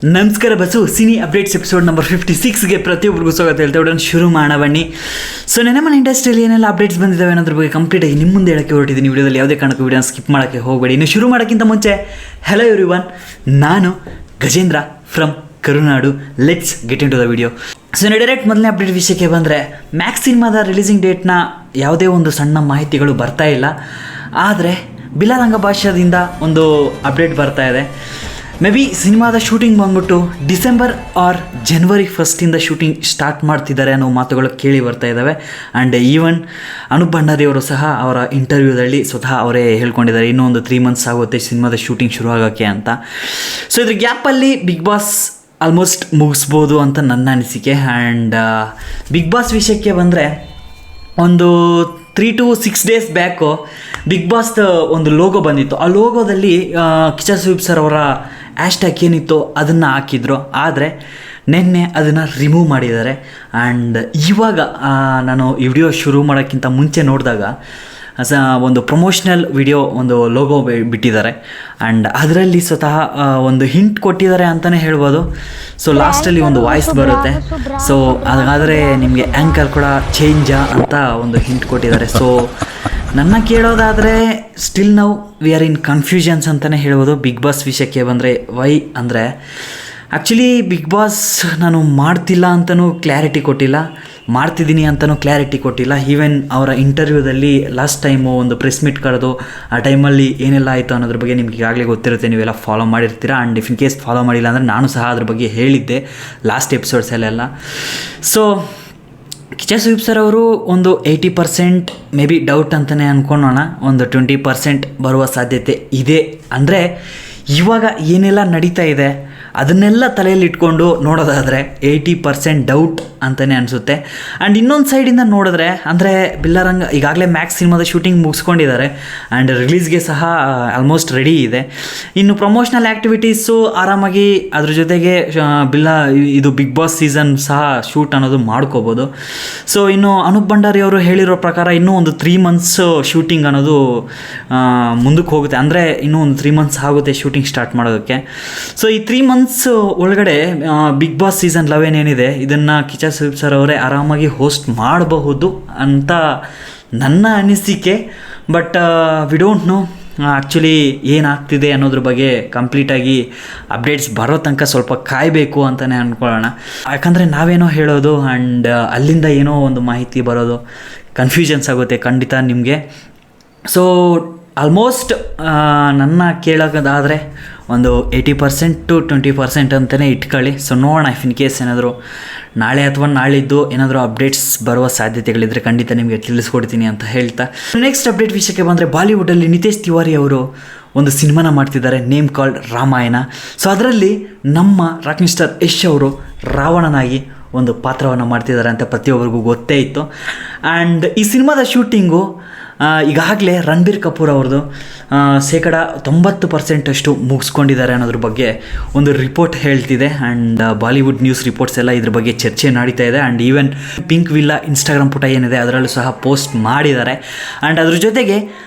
ನಮಸ್ಕಾರ bus cine updates episode number 56ಗೆ ಪ್ರತಿಯೊಬ್ಬರಿಗೂ ಸ್ವಾಗತ ಹೇಳ್ತಾ ಉಡೋಣ ಶುರು ಮಾಡೋಣ ಬನ್ನಿ. ಸೊ ನಮ್ಮ ಇಂಡಸ್ಟ್ರಿಯಲ್ಲಿ ಏನೆಲ್ಲ ಅಪ್ಡೇಟ್ಸ್ ಬಂದಿದ್ದಾವೆ ಅನ್ನೋದ್ರ ಬಗ್ಗೆ ಕಂಪ್ಲೀಟಾಗಿ ನಿಮ್ಮ ಮುಂದೆ ಹೇಳೋಕ್ಕೆ ಹೊರಟಿದ್ದೀನಿ. ವಿಡಿಯೋದಲ್ಲಿ ಯಾವುದೇ ಕಾರಣಕ್ಕೂ ವಿಡಿಯೋನ ಸ್ಕಿಪ್ ಮಾಡೋಕ್ಕೆ ಹೋಗಬೇಡಿ. ಇನ್ನು ಶುರು ಮಾಡೋಕ್ಕಿಂತ ಮುಂಚೆ ಹೆಲೋ ಎವ್ರಿವನ್, ನಾನು Gajendra from Karunadu. Let's get into the video. So direct ಮೊದಲನೇ ಅಪ್ಡೇಟ್ ವಿಷಯಕ್ಕೆ ಬಂದರೆ ಮ್ಯಾಕ್ಸ್ ಸಿನಿಮಾದ ರಿಲೀಸಿಂಗ್ ಡೇಟ್ನ ಯಾವುದೇ ಒಂದು ಸಣ್ಣ ಮಾಹಿತಿಗಳು ಬರ್ತಾ ಇಲ್ಲ. ಆದರೆ ಬಿಲಾರಂಗ ಭಾಷಾದಿಂದ ಒಂದು ಅಪ್ಡೇಟ್ ಬರ್ತಾ ಇದೆ. ಮೇ ಬಿ ಸಿನಿಮಾದ ಶೂಟಿಂಗ್ ಬಂದ್ಬಿಟ್ಟು ಡಿಸೆಂಬರ್ ಆರ್ ಜನವರಿ 1 ಶೂಟಿಂಗ್ ಸ್ಟಾರ್ಟ್ ಮಾಡ್ತಿದ್ದಾರೆ ಅನ್ನೋ ಮಾತುಗಳು ಕೇಳಿ ಬರ್ತಾ ಇದ್ದಾವೆ. ಆ್ಯಂಡ್ ಈವನ್ ಅನೂಪ್ ಭಂಡಾರಿಯವರು ಸಹ ಅವರ ಇಂಟರ್ವ್ಯೂದಲ್ಲಿ ಸ್ವತಃ ಅವರೇ ಹೇಳ್ಕೊಂಡಿದ್ದಾರೆ ಇನ್ನೂ ಒಂದು 3 months ಆಗುತ್ತೆ ಸಿನಿಮಾದ ಶೂಟಿಂಗ್ ಶುರು ಆಗೋಕ್ಕೆ ಅಂತ. ಸೊ ಇದ್ರ ಗ್ಯಾಪಲ್ಲಿ ಬಿಗ್ ಬಾಸ್ ಆಲ್ಮೋಸ್ಟ್ ಮುಗಿಸ್ಬೋದು ಅಂತ ನನ್ನ ಅನಿಸಿಕೆ. ಆ್ಯಂಡ್ ಬಿಗ್ ಬಾಸ್ ವಿಷಯಕ್ಕೆ ಬಂದರೆ ಒಂದು 3 to 6 days ಬ್ಯಾಕು ಬಿಗ್ ಬಾಸ್ದ ಒಂದು ಲೋಗೋ ಬಂದಿತ್ತು. ಆ ಲೋಗೋದಲ್ಲಿ ಕಿಚ್ಚ ಸುದೀಪ್ ಸರ್ ಅವರ ಹ್ಯಾಶ್ಟ್ಯಾಗ್ ಏನಿತ್ತು ಅದನ್ನು ಹಾಕಿದ್ರು. ಆದರೆ ನಿನ್ನೆ ಅದನ್ನು ರಿಮೂವ್ ಮಾಡಿದ್ದಾರೆ. ಆ್ಯಂಡ್ ಇವಾಗ ನಾನು ಈ ವಿಡಿಯೋ ಶುರು ಮಾಡೋಕ್ಕಿಂತ ಮುಂಚೆ ನೋಡಿದಾಗ ಒಂದು ಪ್ರಮೋಷ್ನಲ್ ವಿಡಿಯೋ ಒಂದು ಲೋಗೋ ಬಿಟ್ಟಿದ್ದಾರೆ. ಆ್ಯಂಡ್ ಅದರಲ್ಲಿ ಸ್ವತಃ ಒಂದು ಹಿಂಟ್ ಕೊಟ್ಟಿದ್ದಾರೆ ಅಂತಲೇ ಹೇಳ್ಬೋದು. ಸೊ ಲಾಸ್ಟಲ್ಲಿ ಒಂದು ವಾಯ್ಸ್ ಬರುತ್ತೆ. ಸೊ ಹಾಗಾದರೆ ನಿಮಗೆ ಆ್ಯಂಕರ್ ಕೂಡ ಚೇಂಜಾ ಅಂತ ಒಂದು ಹಿಂಟ್ ಕೊಟ್ಟಿದ್ದಾರೆ. ಸೊ ನನ್ನ ಕೇಳೋದಾದರೆ ಸ್ಟಿಲ್ ನಾವು ವಿ ಆರ್ ಇನ್ ಕನ್ಫ್ಯೂಷನ್ಸ್ ಅಂತಲೇ ಹೇಳ್ಬೋದು ಬಿಗ್ ಬಾಸ್ ವಿಷಯಕ್ಕೆ ಬಂದರೆ. ವೈ ಅಂದರೆ ಆ್ಯಕ್ಚುಲಿ ಬಿಗ್ ಬಾಸ್ ನಾನು ಮಾಡ್ತಿಲ್ಲ ಅಂತಲೂ ಕ್ಲಾರಿಟಿ ಕೊಟ್ಟಿಲ್ಲ, ಮಾಡ್ತಿದ್ದೀನಿ ಅಂತಲೂ ಕ್ಲಾರಿಟಿ ಕೊಟ್ಟಿಲ್ಲ. ಈವನ್ ಅವರ ಇಂಟರ್ವ್ಯೂದಲ್ಲಿ ಲಾಸ್ಟ್ ಟೈಮು ಒಂದು ಪ್ರೆಸ್ ಮೀಟ್ ಕರೆದು ಆ ಟೈಮಲ್ಲಿ ಏನೆಲ್ಲ ಆಯಿತು ಅನ್ನೋದ್ರ ಬಗ್ಗೆ ನಿಮ್ಗೆ ಈಗಾಗಲೇ ಗೊತ್ತಿರುತ್ತೆ, ನೀವೆಲ್ಲ ಫಾಲೋ ಮಾಡಿರ್ತೀರ. And if in case follow ಮಾಡಿಲ್ಲ ಅಂದರೆ ನಾನು ಸಹ ಅದ್ರ ಬಗ್ಗೆ ಹೇಳಿದ್ದೆ ಲಾಸ್ಟ್ ಎಪಿಸೋಡ್ಸಲ್ಲೆಲ್ಲ. ಸೊ ಕಿಚ್ಚ ಸುದೀಪ್ ಸರ್ ಅವರು ಒಂದು 80% ಮೇ ಬಿ ಡೌಟ್ ಅಂತಲೇ ಅಂದ್ಕೊಳ್ಳೋಣ, ಒಂದು 20% ಬರುವ ಸಾಧ್ಯತೆ ಇದೆ. ಅಂದರೆ ಇವಾಗ ಏನೆಲ್ಲ ನಡೀತಾ ಇದೆ ಅದನ್ನೆಲ್ಲ ತಲೆಯಲ್ಲಿ ಇಟ್ಕೊಂಡು ನೋಡೋದಾದರೆ 80% ಡೌಟ್ ಅಂತಲೇ ಅನಿಸುತ್ತೆ. ಆ್ಯಂಡ್ ಇನ್ನೊಂದು ಸೈಡಿಂದ ನೋಡಿದ್ರೆ ಅಂದರೆ ಬಿಲ್ಲಾರಂಗ ಈಗಾಗಲೇ ಮ್ಯಾಕ್ಸ್ ಸಿನಿಮಾದ ಶೂಟಿಂಗ್ ಮುಗಿಸ್ಕೊಂಡಿದ್ದಾರೆ. ಆ್ಯಂಡ್ ರಿಲೀಸ್ಗೆ ಸಹ ಆಲ್ಮೋಸ್ಟ್ ರೆಡಿ ಇದೆ. ಇನ್ನು ಪ್ರಮೋಷ್ನಲ್ ಆ್ಯಕ್ಟಿವಿಟೀಸು ಆರಾಮಾಗಿ ಅದ್ರ ಜೊತೆಗೆ ಇದು ಬಿಗ್ ಬಾಸ್ ಸೀಸನ್ ಸಹ ಶೂಟ್ ಅನ್ನೋದು ಮಾಡ್ಕೋಬೋದು. ಸೊ ಇನ್ನು ಅನೂಪ್ ಭಂಡಾರಿ ಅವರು ಹೇಳಿರೋ ಪ್ರಕಾರ ಇನ್ನೂ ಒಂದು 3 months ಶೂಟಿಂಗ್ ಅನ್ನೋದು ಮುಂದಕ್ಕೆ ಹೋಗುತ್ತೆ. ಅಂದರೆ ಇನ್ನೂ ಒಂದು 3 months ಆಗುತ್ತೆ ಶೂಟಿಂಗ್ ಸ್ಟಾರ್ಟ್ ಮಾಡೋದಕ್ಕೆ. ಸೊ ಈ 3 months ಒಳಗಡೆ ಬಿಗ್ ಬಾಸ್ ಸೀಸನ್ 11 ಏನಿದೆ ಇದನ್ನು ಕಿಚ್ಚ ಸುದೀಪ್ ಸರ್ ಅವರೇ ಆರಾಮಾಗಿ ಹೋಸ್ಟ್ ಮಾಡಬಹುದು ಅಂತ ನನ್ನ ಅನಿಸಿಕೆ. But we don't know actually ಏನಾಗ್ತಿದೆ ಅನ್ನೋದ್ರ ಬಗ್ಗೆ ಕಂಪ್ಲೀಟಾಗಿ ಅಪ್ಡೇಟ್ಸ್ ಬರೋ ತನಕ ಸ್ವಲ್ಪ ಕಾಯಬೇಕು ಅಂತಲೇ ಅಂದ್ಕೊಳ್ಳೋಣ. ಯಾಕಂದರೆ ನಾವೇನೋ ಹೇಳೋದು ಆ್ಯಂಡ್ ಅಲ್ಲಿಂದ ಏನೋ ಒಂದು ಮಾಹಿತಿ ಬರೋದು ಕನ್ಫ್ಯೂಷನ್ಸ್ ಆಗುತ್ತೆ ಖಂಡಿತ ನಿಮಗೆ. ಸೊ ಆಲ್ಮೋಸ್ಟ್ ನನ್ನ ಕೇಳೋದಾದರೆ ಒಂದು 80% to 20% ಅಂತಲೇ ಇಟ್ಕೊಳ್ಳಿ. ಸೊ ನೋಡೋಣ, ಇಫ್ ಇನ್ ಕೇಸ್ ಏನಾದರೂ ನಾಳೆ ಅಥವಾ ನಾಳಿದ್ದು ಏನಾದರೂ ಅಪ್ಡೇಟ್ಸ್ ಬರುವ ಸಾಧ್ಯತೆಗಳಿದ್ದರೆ ಖಂಡಿತ ನಿಮಗೆ ತಿಳಿಸ್ಕೊಡ್ತೀನಿ ಅಂತ ಹೇಳ್ತಾ ನೆಕ್ಸ್ಟ್ ಅಪ್ಡೇಟ್ ವಿಷಯಕ್ಕೆ ಬಂದರೆ ಬಾಲಿವುಡಲ್ಲಿ ನಿತೇಶ್ ತಿವಾರಿ ಅವರು ಒಂದು ಸಿನಿಮಾನ ಮಾಡ್ತಿದ್ದಾರೆ, ನೇಮ್ ಕಾಲ್ಡ್ ರಾಮಾಯಣ. ಸೊ ಅದರಲ್ಲಿ ನಮ್ಮ ರಾಕಿಂಗ್ ಸ್ಟಾರ್ ಯಶ್ ಅವರು ರಾವಣನಾಗಿ ಒಂದು ಪಾತ್ರವನ್ನು ಮಾಡ್ತಿದ್ದಾರೆ ಅಂತ ಪ್ರತಿಯೊಬ್ಬರಿಗೂ ಗೊತ್ತೇ ಇತ್ತು. ಆ್ಯಂಡ್ ಈ ಸಿನಿಮಾದ ಶೂಟಿಂಗು ಈಗಾಗಲೇ ರಣಬೀರ್ ಕಪೂರ್ ಅವ್ರದ್ದು 90% ಮುಗಿಸ್ಕೊಂಡಿದ್ದಾರೆ ಅನ್ನೋದ್ರ ಬಗ್ಗೆ ಒಂದು ರಿಪೋರ್ಟ್ ಹೇಳ್ತಿದೆ. ಆ್ಯಂಡ್ ಬಾಲಿವುಡ್ ನ್ಯೂಸ್ ರಿಪೋರ್ಟ್ಸ್ ಎಲ್ಲ ಇದ್ರ ಬಗ್ಗೆ ಚರ್ಚೆ ನಡೀತಾ ಇದೆ. And even Pinkvilla Instagram ಪುಟ ಏನಿದೆ ಅದರಲ್ಲೂ ಸಹ ಪೋಸ್ಟ್ ಮಾಡಿದ್ದಾರೆ. ಆ್ಯಂಡ್ ಅದ್ರ ಜೊತೆಗೆ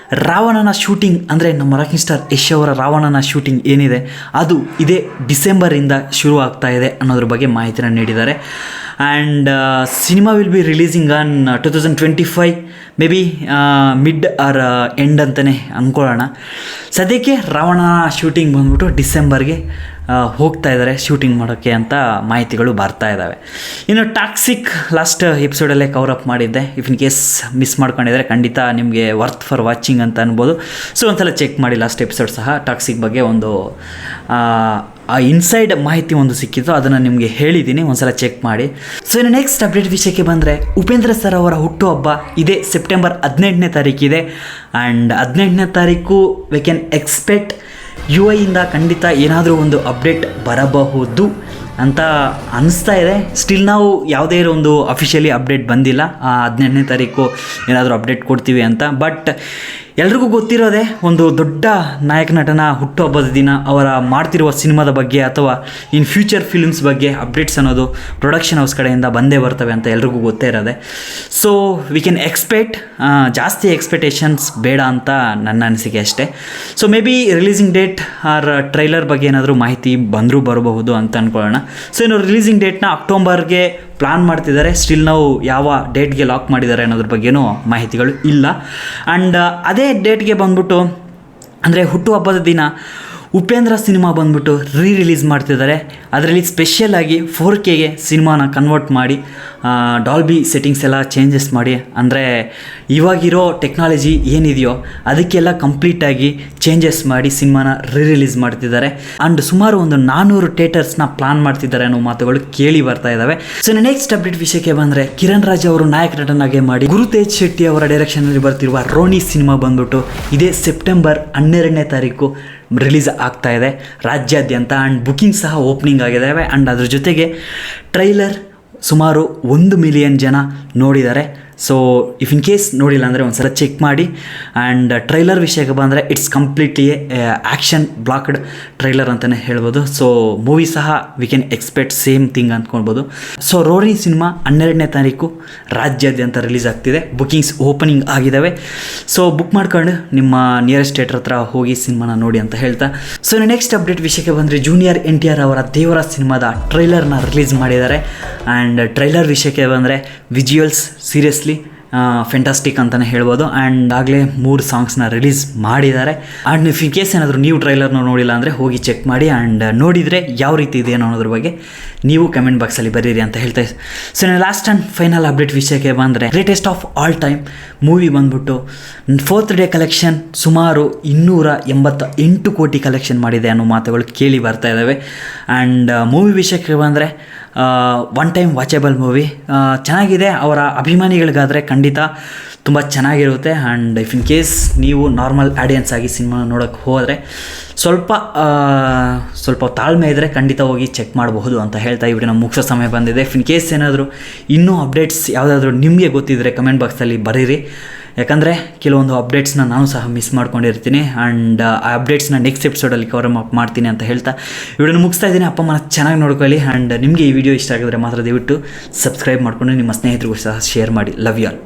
ರಾವಣನ ಶೂಟಿಂಗ್ ಅಂದರೆ ನಮ್ಮ ರಾಕಿಂಗ್ ಸ್ಟಾರ್ ಯಶ್ ಅವರ ರಾವಣನ ಶೂಟಿಂಗ್ ಏನಿದೆ ಅದು ಇದೇ ಡಿಸೆಂಬರಿಂದ ಶುರು ಆಗ್ತಾ ಇದೆ ಅನ್ನೋದ್ರ ಬಗ್ಗೆ ಮಾಹಿತಿನ ನೀಡಿದ್ದಾರೆ. And cinema will be releasing on 2025 maybe mid or end ಅಂತಲೇ ಅಂದ್ಕೊಳ್ಳೋಣ. ಸದ್ಯಕ್ಕೆ ರಾವಣ ಶೂಟಿಂಗ್ ಬಂದ್ಬಿಟ್ಟು ಡಿಸೆಂಬರ್ಗೆ ಹೋಗ್ತಾ ಇದ್ದಾರೆ ಶೂಟಿಂಗ್ ಮಾಡೋಕ್ಕೆ ಅಂತ ಮಾಹಿತಿಗಳು ಬರ್ತಾ ಇದ್ದಾವೆ. ಇನ್ನು ಟಾಕ್ಸಿಕ್ ಲಾಸ್ಟ್ ಎಪಿಸೋಡಲ್ಲೇ ಕವರ್ ಅಪ್ ಮಾಡಿದ್ದೆ. ಇಫ್ ಇನ್ ಕೇಸ್ ಮಿಸ್ ಮಾಡ್ಕೊಂಡಿದ್ದಾರೆ ಖಂಡಿತ ನಿಮಗೆ ವರ್ತ್ ಫಾರ್ ವಾಚಿಂಗ್ ಅಂತ ಅನ್ಬೋದು. ಸೊ ಒಂದ್ಸಲ ಚೆಕ್ ಮಾಡಿ, ಲಾಸ್ಟ್ ಎಪಿಸೋಡ್ ಸಹ ಟಾಕ್ಸಿಕ್ ಬಗ್ಗೆ ಒಂದು ಇನ್ಸೈಡ್ ಮಾಹಿತಿ ಒಂದು ಸಿಕ್ಕಿತ್ತು, ಅದನ್ನು ನಿಮಗೆ ಹೇಳಿದ್ದೀನಿ, ಒಂದ್ಸಲ ಚೆಕ್ ಮಾಡಿ. ಸೊ ಇನ್ನು ನೆಕ್ಸ್ಟ್ ಅಪ್ಡೇಟ್ ವಿಷಯಕ್ಕೆ ಬಂದರೆ ಉಪೇಂದ್ರ ಸರ್ ಅವರ ಹುಟ್ಟುಹಬ್ಬ ಇದೇ ಸೆಪ್ಟೆಂಬರ್ 18ನೇ ತಾರೀಕಿದೆ. ಆ್ಯಂಡ್ 18ನೇ ತಾರೀಕು ವಿ ಕ್ಯಾನ್ ಎಕ್ಸ್ಪೆಕ್ಟ್ UIಯಿಂದ ಖಂಡಿತ ಏನಾದರೂ ಒಂದು ಅಪ್ಡೇಟ್ ಬರಬಹುದು. ಅಂತ ಅನಿಸ್ತಾ ಇದೆ. ಸ್ಟಿಲ್ ನಾವು ಯಾವುದೇ ಒಂದು ಅಫಿಷಿಯಲಿ ಅಪ್ಡೇಟ್ ಬಂದಿಲ್ಲ 18ನೇ ತಾರೀಕು ಏನಾದರೂ ಅಪ್ಡೇಟ್ ಕೊಡ್ತೀವಿ ಅಂತ. ಬಟ್ ಎಲ್ರಿಗೂ ಗೊತ್ತಿರೋದೇ ಒಂದು ದೊಡ್ಡ ನಾಯಕ ನಟನ ಹುಟ್ಟುಹಬ್ಬದ ದಿನ ಅವರ ಮಾಡ್ತಿರುವ ಸಿನಿಮಾದ ಬಗ್ಗೆ ಅಥವಾ ಇನ್ ಫ್ಯೂಚರ್ ಫಿಲ್ಮ್ಸ್ ಬಗ್ಗೆ ಅಪ್ಡೇಟ್ಸ್ ಅನ್ನೋದು ಪ್ರೊಡಕ್ಷನ್ ಹೌಸ್ ಕಡೆಯಿಂದ ಬಂದೇ ಬರ್ತವೆ ಅಂತ ಎಲ್ರಿಗೂ ಗೊತ್ತೇ ಇರೋದೆ. ಸೊ ವಿ ಕ್ಯಾನ್ ಎಕ್ಸ್ಪೆಕ್ಟ್, ಜಾಸ್ತಿ ಎಕ್ಸ್ಪೆಕ್ಟೇಷನ್ಸ್ ಬೇಡ ಅಂತ ನನ್ನ ಅನಿಸಿಕೆ ಅಷ್ಟೇ. So maybe releasing date or trailer ಬಗ್ಗೆ ಏನಾದರೂ ಮಾಹಿತಿ ಬಂದರೂ ಬರಬಹುದು ಅಂತ ಅಂದ್ಕೊಳ್ಳೋಣ. ಸೊ ಇನ್ನು ರಿಲೀಸಿಂಗ್ ಡೇಟ್ನ ಅಕ್ಟೋಬರ್ಗೆ ಪ್ಲಾನ್ ಮಾಡ್ತಿದ್ದಾರೆ. ಸ್ಟಿಲ್ ನಾವು ಯಾವ ಡೇಟ್ಗೆ ಲಾಕ್ ಮಾಡಿದ್ದಾರೆ ಅನ್ನೋದ್ರ ಬಗ್ಗೆನೂ ಮಾಹಿತಿಗಳು ಇಲ್ಲ. ಆ್ಯಂಡ್ ಅದೇ ಡೇಟ್ಗೆ ಬಂದ್ಬಿಟ್ಟು ಅಂದರೆ ಹುಟ್ಟುಹಬ್ಬದ ದಿನ ಉಪೇಂದ್ರ ಸಿನಿಮಾ ಬಂದ್ಬಿಟ್ಟು ರಿಲೀಸ್ ಮಾಡ್ತಿದ್ದಾರೆ. ಅದರಲ್ಲಿ ಸ್ಪೆಷಲಾಗಿ 4Kಗೆ ಸಿನಿಮಾನ ಕನ್ವರ್ಟ್ ಮಾಡಿ ಡಾಲ್ಬಿ ಸೆಟ್ಟಿಂಗ್ಸ್ ಎಲ್ಲ ಚೇಂಜಸ್ ಮಾಡಿ, ಅಂದರೆ ಇವಾಗಿರೋ ಟೆಕ್ನಾಲಜಿ ಏನಿದೆಯೋ ಅದಕ್ಕೆಲ್ಲ ಕಂಪ್ಲೀಟಾಗಿ ಚೇಂಜಸ್ ಮಾಡಿ ಸಿನಿಮಾನ ರಿಲೀಸ್ ಮಾಡ್ತಿದ್ದಾರೆ. ಆ್ಯಂಡ್ ಸುಮಾರು ಒಂದು 400 ಥಿಯೇಟರ್ಸ್ನ ಪ್ಲಾನ್ ಮಾಡ್ತಿದ್ದಾರೆ ಅನ್ನೋ ಮಾತುಗಳು ಕೇಳಿ ಬರ್ತಾ ಇದ್ದಾವೆ. ಸೊ ನೆಕ್ಸ್ಟ್ ಅಪ್ಡೇಟ್ ವಿಷಯಕ್ಕೆ ಬಂದರೆ, ಕಿರಣ್ ರಾಜ್ ಅವರು ನಾಯಕ ನಟನಾಗೆ ಮಾಡಿ ಗುರುತೇಜ್ ಶೆಟ್ಟಿ ಅವರ ಡೈರೆಕ್ಷನಲ್ಲಿ ಬರ್ತಿರುವ ರೋಣಿ ಸಿನಿಮಾ ಬಂದ್ಬಿಟ್ಟು ಇದೇ ಸೆಪ್ಟೆಂಬರ್ 12ನೇ ತಾರೀಕು ರಿಲೀಸ್ ಆಗ್ತಾ ಇದೆ ರಾಜ್ಯಾದ್ಯಂತ. ಆ್ಯಂಡ್ ಬುಕಿಂಗ್ ಸಹ ಓಪನಿಂಗ್ ಆಗಿದ್ದಾವೆ. ಆ್ಯಂಡ್ ಅದ್ರ ಜೊತೆಗೆ ಟ್ರೈಲರ್ ಸುಮಾರು 1 ಮಿಲಿಯನ್ ಜನ ನೋಡಿದ್ದಾರೆ. ಸೊ ಇಫ್ ಇನ್ ಕೇಸ್ ನೋಡಿಲ್ಲ ಅಂದರೆ ಒಂದು ಸಲ ಚೆಕ್ ಮಾಡಿ. ಆ್ಯಂಡ್ ಟ್ರೈಲರ್ ವಿಷಯಕ್ಕೆ ಬಂದರೆ it's completely action blocked trailer ಅಂತಲೇ ಹೇಳ್ಬೋದು. ಸೊ ಮೂವಿ ಸಹ we can expect same thing ಅಂದ್ಕೊಳ್ಬೋದು. ಸೊ ರೋಣಿ ಸಿನಿಮಾ 12ನೇ ತಾರೀಕು ರಾಜ್ಯಾದ್ಯಂತ ರಿಲೀಸ್ ಆಗ್ತಿದೆ. ಬುಕಿಂಗ್ಸ್ ಓಪನಿಂಗ್ ಆಗಿದ್ದಾವೆ. ಸೊ ಬುಕ್ ಮಾಡ್ಕೊಂಡು ನಿಮ್ಮ ನಿಯರೆಸ್ಟ್ ಥಿಯೇಟರ್ ಹತ್ರ ಹೋಗಿ ಸಿನಿಮಾನ ನೋಡಿ ಅಂತ ಹೇಳ್ತಾ, ಸೊ ನೆಕ್ಸ್ಟ್ ಅಪ್ಡೇಟ್ ವಿಷಯಕ್ಕೆ ಬಂದರೆ ಜೂನಿಯರ್ NTR ಅವರ ದೇವರ ಸಿನಿಮಾದ ಟ್ರೈಲರ್ನ ರಿಲೀಸ್ ಮಾಡಿದ್ದಾರೆ. ಆ್ಯಂಡ್ ಟ್ರೈಲರ್ ವಿಷಯಕ್ಕೆ ಬಂದರೆ ವಿಜುವಲ್ಸ್ ಸೀರಿಯಸ್ಲಿ ಫೆಂಟಾಸ್ಟಿಕ್ ಅಂತಲೇ ಹೇಳ್ಬೋದು. ಆ್ಯಂಡ್ ಆಗಲೇ 3 ಸಾಂಗ್ಸ್ನ ರಿಲೀಸ್ ಮಾಡಿದ್ದಾರೆ. ಆ್ಯಂಡ್ ಇಫ್ ಇನ್ ಕೇಸ್ ಏನಾದರೂ ನೀವು ಟ್ರೈಲರ್ನ ನೋಡಿಲ್ಲ ಅಂದರೆ ಹೋಗಿ ಚೆಕ್ ಮಾಡಿ. ಆ್ಯಂಡ್ ನೋಡಿದರೆ ಯಾವ ರೀತಿ ಇದೆ ಅನ್ನೋದ್ರ ಬಗ್ಗೆ ನೀವು ಕಮೆಂಟ್ ಬಾಕ್ಸಲ್ಲಿ ಬರೀರಿ ಅಂತ ಹೇಳ್ತಾ. So last and final update ವಿಷಯಕ್ಕೆ ಬಂದರೆ, greatest of all time movie ಬಂದ್ಬಿಟ್ಟು 4th ಡೇ ಕಲೆಕ್ಷನ್ ಸುಮಾರು 288 ಕೋಟಿ ಕಲೆಕ್ಷನ್ ಮಾಡಿದೆ ಅನ್ನೋ ಮಾತುಗಳು ಕೇಳಿ ಬರ್ತಾ ಇದ್ದಾವೆ. ಆ್ಯಂಡ್ ಮೂವಿ ವಿಷಯಕ್ಕೆ ಬಂದರೆ ಒನ್ ಟೈಮ್ ವಾಚೇಬಲ್ ಮೂವಿ, ಚೆನ್ನಾಗಿದೆ. ಅವರ ಅಭಿಮಾನಿಗಳಿಗಾದರೆ ಖಂಡಿತ ತುಂಬ ಚೆನ್ನಾಗಿರುತ್ತೆ. ಆ್ಯಂಡ್ ಇಫ್ ಇನ್ ಕೇಸ್ ನೀವು ನಾರ್ಮಲ್ ಆಡಿಯನ್ಸ್ ಆಗಿ ಸಿನಿಮಾ ನೋಡೋಕ್ಕೆ ಹೋದರೆ ಸ್ವಲ್ಪ ತಾಳ್ಮೆ ಇದ್ದರೆ ಖಂಡಿತ ಹೋಗಿ ಚೆಕ್ ಮಾಡಬಹುದು ಅಂತ ಹೇಳ್ತಾ ಇವ್ರಿಗೆ ನಮ್ಮ ಮುಗಿಸೋ ಸಮಯ ಬಂದಿದೆ. ಇಫ್ ಇನ್ ಕೇಸ್ ಏನಾದರೂ ಇನ್ನೂ ಅಪ್ಡೇಟ್ಸ್ ಯಾವುದಾದ್ರೂ ನಿಮಗೆ ಗೊತ್ತಿದ್ದರೆ ಕಮೆಂಟ್ ಬಾಕ್ಸಲ್ಲಿ ಬರೀರಿ. ಯಾಕಂದರೆ ಕೆಲವೊಂದು ಅಪ್ಡೇಟ್ಸ್ನ ನಾನು ಸಹ ಮಿಸ್ ಮಾಡ್ಕೊಂಡಿರ್ತೀನಿ. ಆ್ಯಂಡ್ ಆ ಅಪ್ಡೇಟ್ಸ್ನ ನೆಕ್ಸ್ಟ್ ಎಪಿಸೋಡಲ್ಲಿ ಕವರ್ ಮಾಡ್ತೀನಿ ಅಂತ ಹೇಳ್ತಾ ವಿಡಿಯೋನ ಮುಗಿಸ್ತಾ ಇದ್ದೀನಿ. ಅಪ್ಪ ಅಮ್ಮನ ಚೆನ್ನಾಗಿ ನೋಡ್ಕೊಳ್ಳಿ. ಆ್ಯಂಡ್ ನಿಮಗೆ ಈ ವಿಡಿಯೋ ಇಷ್ಟ ಆಗಿದ್ರೆ ಮಾತ್ರ ದಯವಿಟ್ಟು ಸಬ್ಸ್ಕ್ರೈಬ್ ಮಾಡಿಕೊಂಡು ನಿಮ್ಮ ಸ್ನೇಹಿತರಿಗೂ ಸಹ ಶೇರ್ ಮಾಡಿ. Love you all.